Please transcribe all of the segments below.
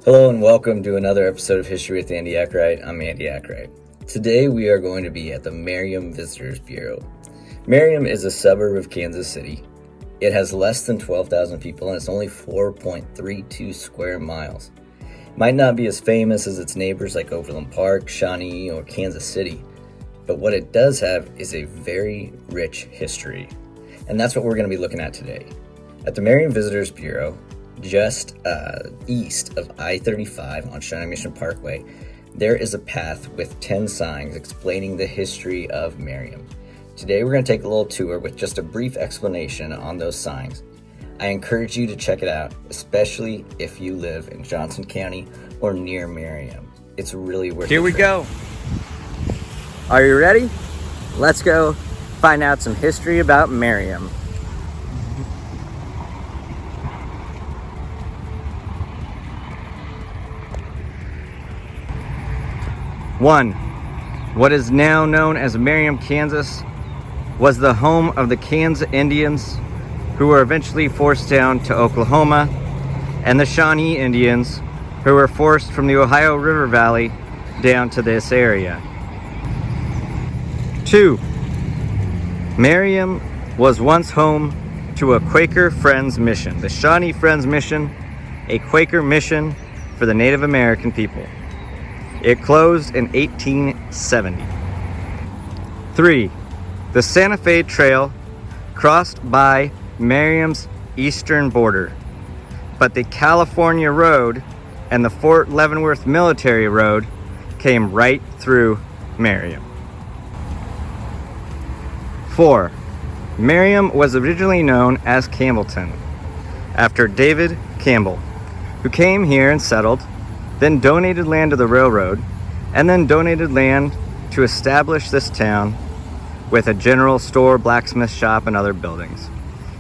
Hello and welcome to another episode of History with Andy Akright. I'm Andy Akright. Today we are going to be at the Merriam Visitors Bureau. Merriam is a suburb of Kansas City. It has less than 12,000 people and it's only 4.32 square miles. It might not be as famous as its neighbors like Overland Park, Shawnee, or Kansas City, but what it does have is a very rich history. And that's what we're going to be looking at today. At the Merriam Visitors Bureau, just east of I-35 on Shawnee Mission Parkway, there is a path with 10 signs explaining the history of Merriam. Today we're going to take a little tour with just a brief explanation on those signs. I encourage you to check it out, especially if you live in Johnson County or near Merriam. It's really worth it. Here we go. Are you ready? Let's go find out some history about Merriam. One, what is now known as Merriam, Kansas, was the home of the Kansas Indians, who were eventually forced down to Oklahoma, and the Shawnee Indians, who were forced from the Ohio River Valley down to this area. 2, Merriam was once home to a Quaker Friends Mission, the Shawnee Friends Mission, a Quaker mission for the Native American people. It closed in 1870. 3, the Santa Fe Trail crossed by Merriam's eastern border, but the California Road and the Fort Leavenworth Military Road came right through Merriam. 4, Merriam was originally known as Campbellton, after David Campbell, who came here and settled, then donated land to the railroad, and then donated land to establish this town with a general store, blacksmith shop, and other buildings.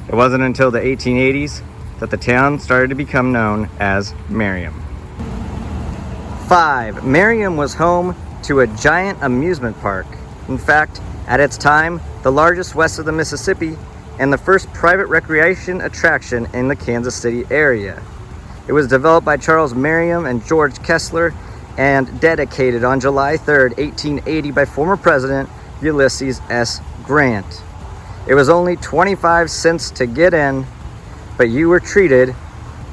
It wasn't until the 1880s that the town started to become known as Merriam. 5, Merriam was home to a giant amusement park. In fact, at its time, the largest west of the Mississippi and the first private recreation attraction in the Kansas City area. It was developed by Charles Merriam and George Kessler and dedicated on July 3rd, 1880 by former President Ulysses S. Grant. It was only 25 cents to get in, but you were treated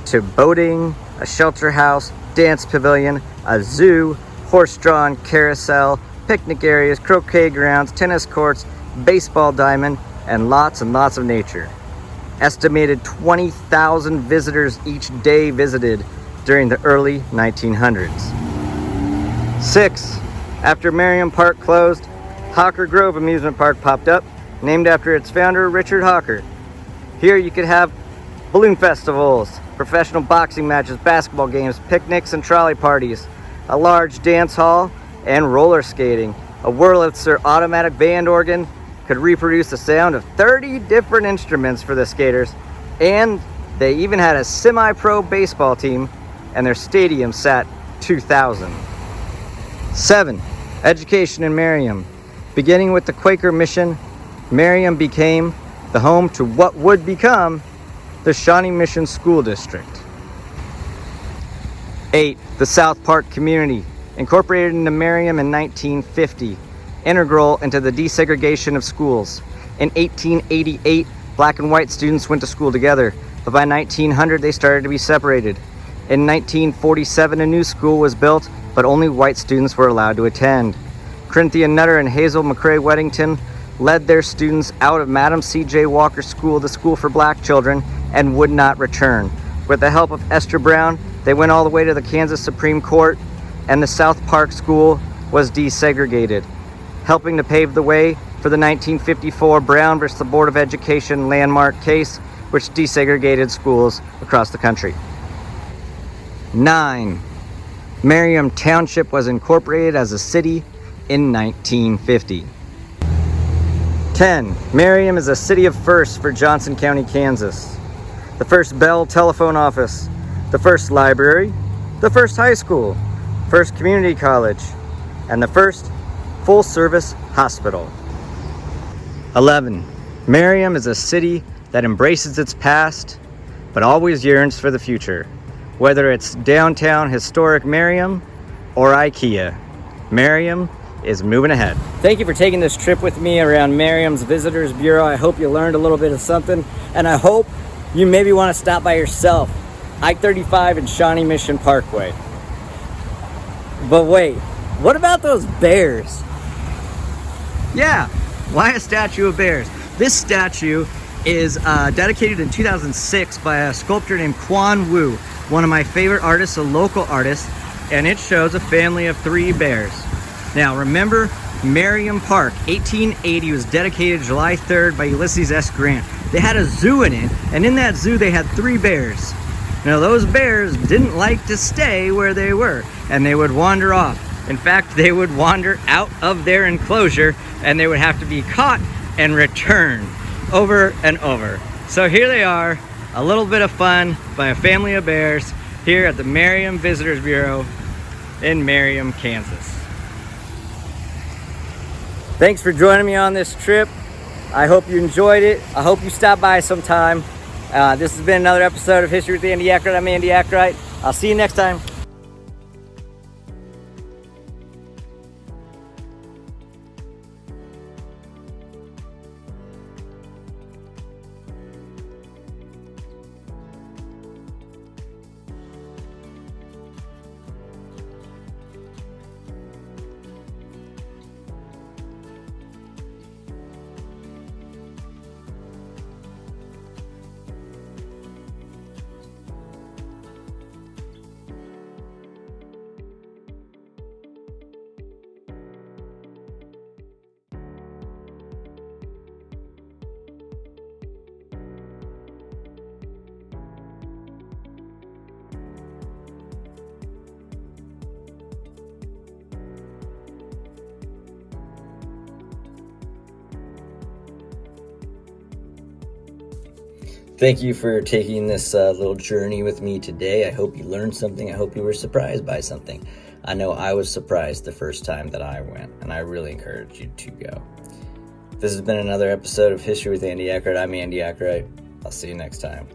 to boating, a shelter house, dance pavilion, a zoo, horse-drawn carousel, picnic areas, croquet grounds, tennis courts, baseball diamond, and lots of nature. Estimated 20,000 visitors each day visited during the early 1900s. 6, after Merriam Park closed, Hawker Grove Amusement Park popped up, named after its founder, Richard Hawker. Here you could have balloon festivals, professional boxing matches, basketball games, picnics and trolley parties, a large dance hall, and roller skating. A Wurlitzer automatic band organ could reproduce the sound of 30 different instruments for the skaters, and they even had a semi-pro baseball team, and their stadium sat 2,000. 7, education in Merriam. Beginning with the Quaker mission, Merriam became the home to what would become the Shawnee Mission School District. 8, the South Park community, incorporated into Merriam in 1950. Integral into the desegregation of schools. In 1888, black and white students went to school together, but by 1900 they started to be separated. In 1947, a new school was built, but only white students were allowed to attend. Cynthia Nutter and Hazel McCrae Weddington led their students out of Madam C.J. Walker School, the school for black children, and would not return. With the help of Esther Brown, they went all the way to the Kansas Supreme Court, and the South Park School was desegregated, helping to pave the way for the 1954 Brown versus the Board of Education landmark case, which desegregated schools across the country. 9, Merriam Township was incorporated as a city in 1950. 10, Merriam is a city of firsts for Johnson County, Kansas. The first Bell telephone office, the first library, the first high school, first community college, and the first full-service hospital. 11, Merriam is a city that embraces its past, but always yearns for the future. whether it's downtown historic Merriam or IKEA. Merriam is moving ahead. Thank you for taking this trip with me around Merriam's Visitors Bureau. I hope you learned a little bit of something, and I hope you maybe want to stop by yourself. I-35 and Shawnee Mission Parkway. But wait, what about those bears? Yeah, why a statue of bears? This statue is dedicated in 2006 by a sculptor named Quan Wu, one of my favorite artists, a local artist, and it shows a family of 3 bears. Now remember, Merriam Park, 1880, was dedicated July 3rd by Ulysses S. Grant. They had a zoo in it, and in that zoo they had 3 bears. Now those bears didn't like to stay where they were, and they would wander off. In fact, they would wander out of their enclosure, and they would have to be caught and returned over and over. So here they are, a little bit of fun by a family of bears here at the Merriam Visitors Bureau in Merriam, Kansas. Thanks for joining me on this trip. I hope you enjoyed it. I hope you stop by sometime. This has been another episode of History with Andy Akright. I'm Andy Akright. I'll see you next time. Thank you for taking this little journey with me today. I hope you learned something. I hope you were surprised by something. I know I was surprised the first time that I went, and I really encourage you to go. This has been another episode of History with Andy Akright. I'm Andy Akright. I'll see you next time.